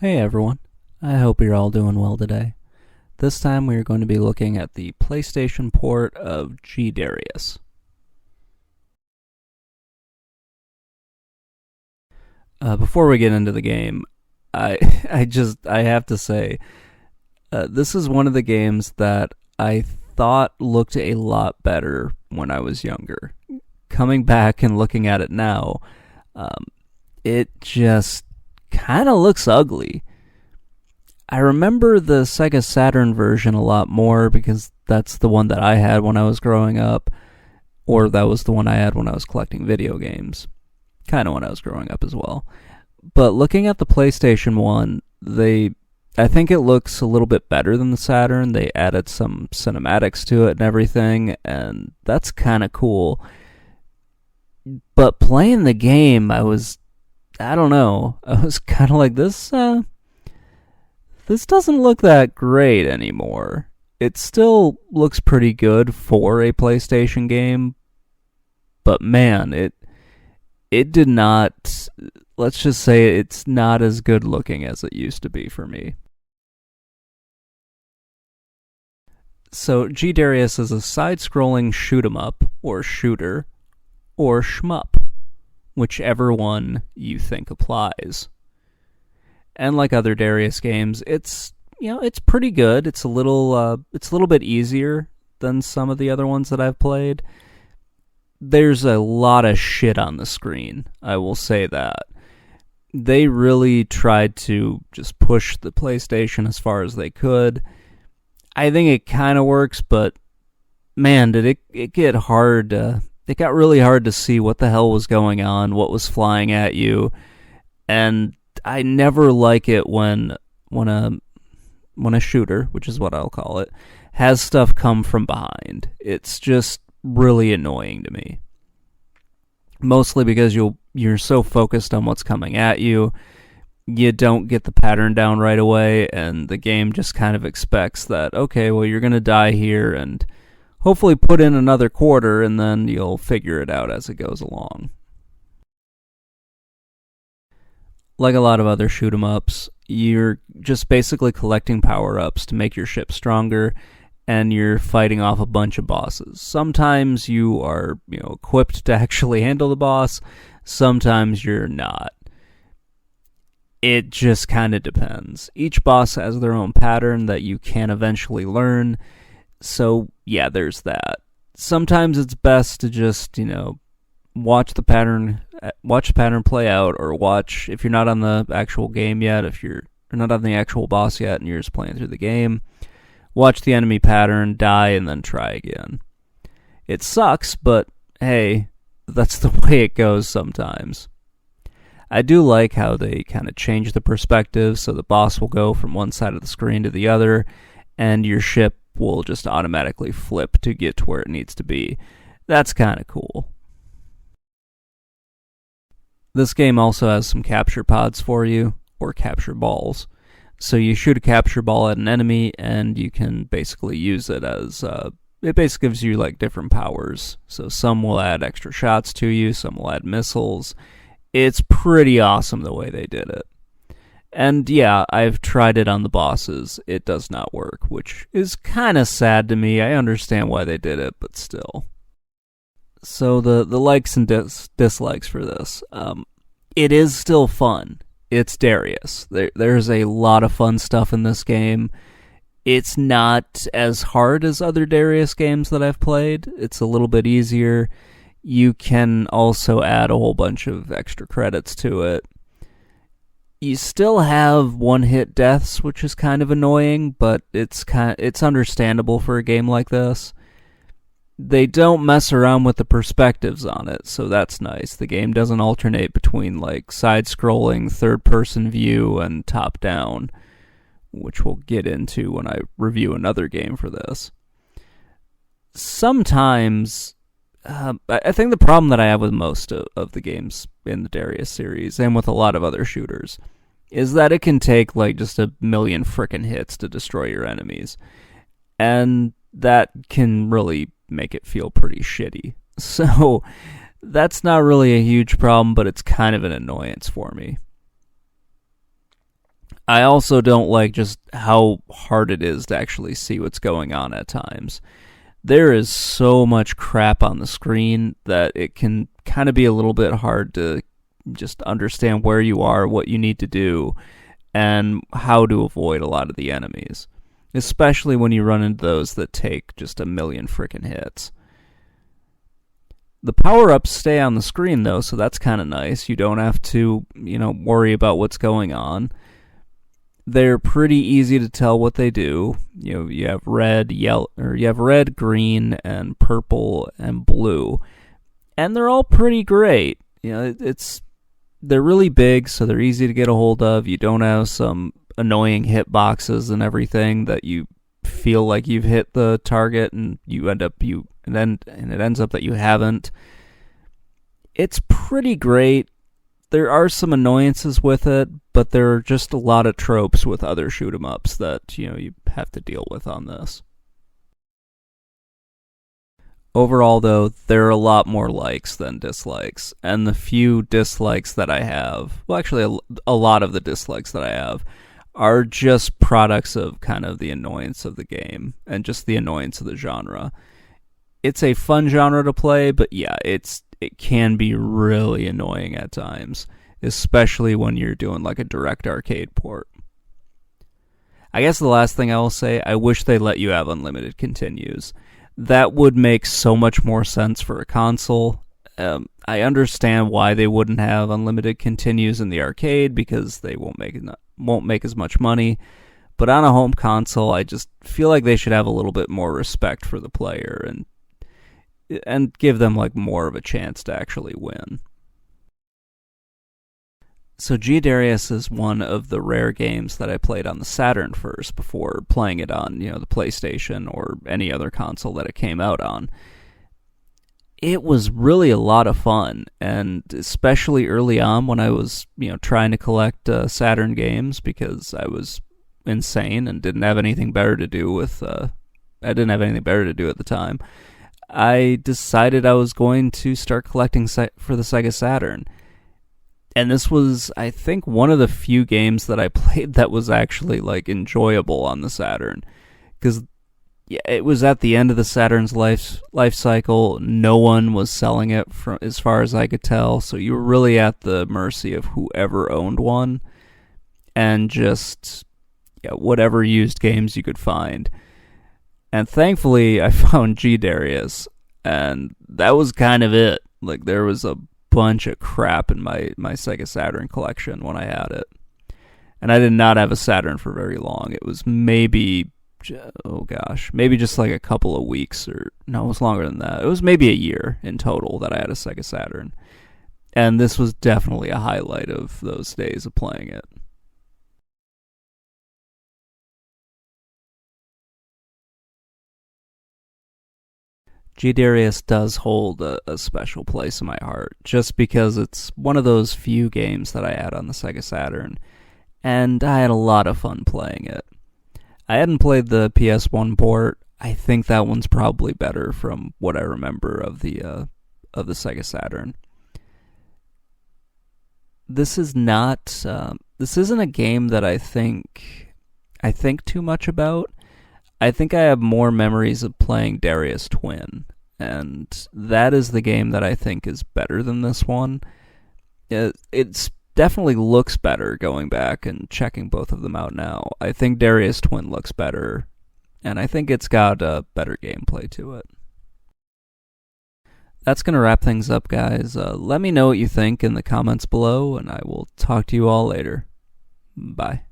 Hey everyone, I hope you're all doing well today. This time we are going to be looking at the PlayStation port of G-Darius. Before we get into the game, I I have to say, this is one of the games that I thought looked a lot better when I was younger. Coming back and looking at it now, um, it just kind of looks ugly. I remember the Sega Saturn version a lot more because that's the one that I had when I was growing up, or that was the one I had when I was collecting video games. Kind of when I was growing up as well. But looking at the PlayStation 1, I think it looks a little bit better than the Saturn. They added some cinematics to it and everything, and that's kind of cool. But playing the game, I don't know, I was kind of like, this doesn't look that great anymore. It still looks pretty good for a PlayStation game, but man, it did not. Let's just say it's not as good looking as it used to be for me. So G-Darius is a side-scrolling shoot 'em up, or shooter, or shmup, whichever one you think applies. And like other Darius games, it's pretty good. It's a little bit easier than some of the other ones that I've played. There's a lot of shit on the screen, I will say that. They really tried to just push the PlayStation as far as they could. I think it kind of works, but man, did it get hard. It got really hard to see what the hell was going on, what was flying at you, and I never like it when a shooter, which is what I'll call it, has stuff come from behind. It's just really annoying to me. Mostly because you're so focused on what's coming at you, you don't get the pattern down right away, and the game just kind of expects that, okay, well, you're going to die here, and hopefully put in another quarter, and then you'll figure it out as it goes along. Like a lot of other shoot 'em ups, you're just basically collecting power ups to make your ship stronger, and you're fighting off a bunch of bosses. Sometimes you are, equipped to actually handle the boss. Sometimes you're not. It just kind of depends. Each boss has their own pattern that you can eventually learn. So yeah, there's that. Sometimes it's best to just, watch the pattern play out, or watch, if you're not on the actual game yet, if you're not on the actual boss yet and you're just playing through the game, watch the enemy pattern, die, and then try again. It sucks, but hey, that's the way it goes sometimes. I do like how they kind of change the perspective, so the boss will go from one side of the screen to the other, and your ship will just automatically flip to get to where it needs to be. That's kind of cool. This game also has some capture pods for you, or capture balls. So you shoot a capture ball at an enemy, and you can basically use it as, it basically gives you like different powers. So some will add extra shots to you, some will add missiles. It's pretty awesome the way they did it. And yeah, I've tried it on the bosses. It does not work, which is kind of sad to me. I understand why they did it, but still. So the likes and dislikes for this. It is still fun. It's Darius. There's a lot of fun stuff in this game. It's not as hard as other Darius games that I've played. It's a little bit easier. You can also add a whole bunch of extra credits to it. You still have one-hit deaths, which is kind of annoying, but it's understandable for a game like this. They don't mess around with the perspectives on it, so that's nice. The game doesn't alternate between like side-scrolling, third-person view, and top-down, which we'll get into when I review another game for this. Sometimes, I think the problem that I have with most of the games in the Darius series, and with a lot of other shooters, is that it can take like just a million frickin' hits to destroy your enemies. And that can really make it feel pretty shitty. So that's not really a huge problem, but it's kind of an annoyance for me. I also don't like just how hard it is to actually see what's going on at times. There is so much crap on the screen that it can kind of be a little bit hard to just understand where you are, what you need to do, and how to avoid a lot of the enemies. Especially when you run into those that take just a million frickin' hits. The power-ups stay on the screen, though, so that's kind of nice. You don't have to, worry about what's going on. They're pretty easy to tell what they do. You have red, yellow, or you have red, green, and purple and blue, and they're all pretty great. They're really big, so they're easy to get a hold of. You don't have some annoying hitboxes and everything that you feel like you've hit the target, and it ends up that you haven't. It's pretty great. There are some annoyances with it, but there are just a lot of tropes with other shoot 'em ups that you have to deal with on this. Overall, though, there are a lot more likes than dislikes, and the few dislikes that I have, well, actually, a lot of the dislikes that I have are just products of kind of the annoyance of the game and just the annoyance of the genre. It's a fun genre to play, but yeah, it can be really annoying at times, especially when you're doing like a direct arcade port. I guess the last thing I will say, I wish they let you have unlimited continues. That would make so much more sense for a console. I understand why they wouldn't have unlimited continues in the arcade because they won't make as much money. But on a home console, I just feel like they should have a little bit more respect for the player and give them like more of a chance to actually win. So G-Darius is one of the rare games that I played on the Saturn first before playing it on, the PlayStation or any other console that it came out on. It was really a lot of fun, and especially early on when I was, trying to collect Saturn games because I was insane and didn't have anything better to do I didn't have anything better to do at the time. I decided I was going to start collecting for the Sega Saturn. And this was, I think, one of the few games that I played that was actually, like, enjoyable on the Saturn. Because it was at the end of the Saturn's life cycle. No one was selling it, as far as I could tell. So you were really at the mercy of whoever owned one. And just, whatever used games you could find. And thankfully, I found G-Darius. And that was kind of it. Like, there was a bunch of crap in my Sega Saturn collection when I had it. And I did not have a Saturn for very long. It was maybe just like a couple of weeks, or no, it was longer than that. It was maybe a year in total that I had a Sega Saturn. And this was definitely a highlight of those days of playing it. G-Darius does hold a special place in my heart, just because it's one of those few games that I had on the Sega Saturn, and I had a lot of fun playing it. I hadn't played the PS1 port. I think that one's probably better from what I remember of the Sega Saturn. This isn't a game that I think too much about. I think I have more memories of playing Darius Twin, and that is the game that I think is better than this one. It's definitely looks better going back and checking both of them out now. I think Darius Twin looks better, and I think it's got a better gameplay to it. That's going to wrap things up, guys. Let me know what you think in the comments below, and I will talk to you all later. Bye.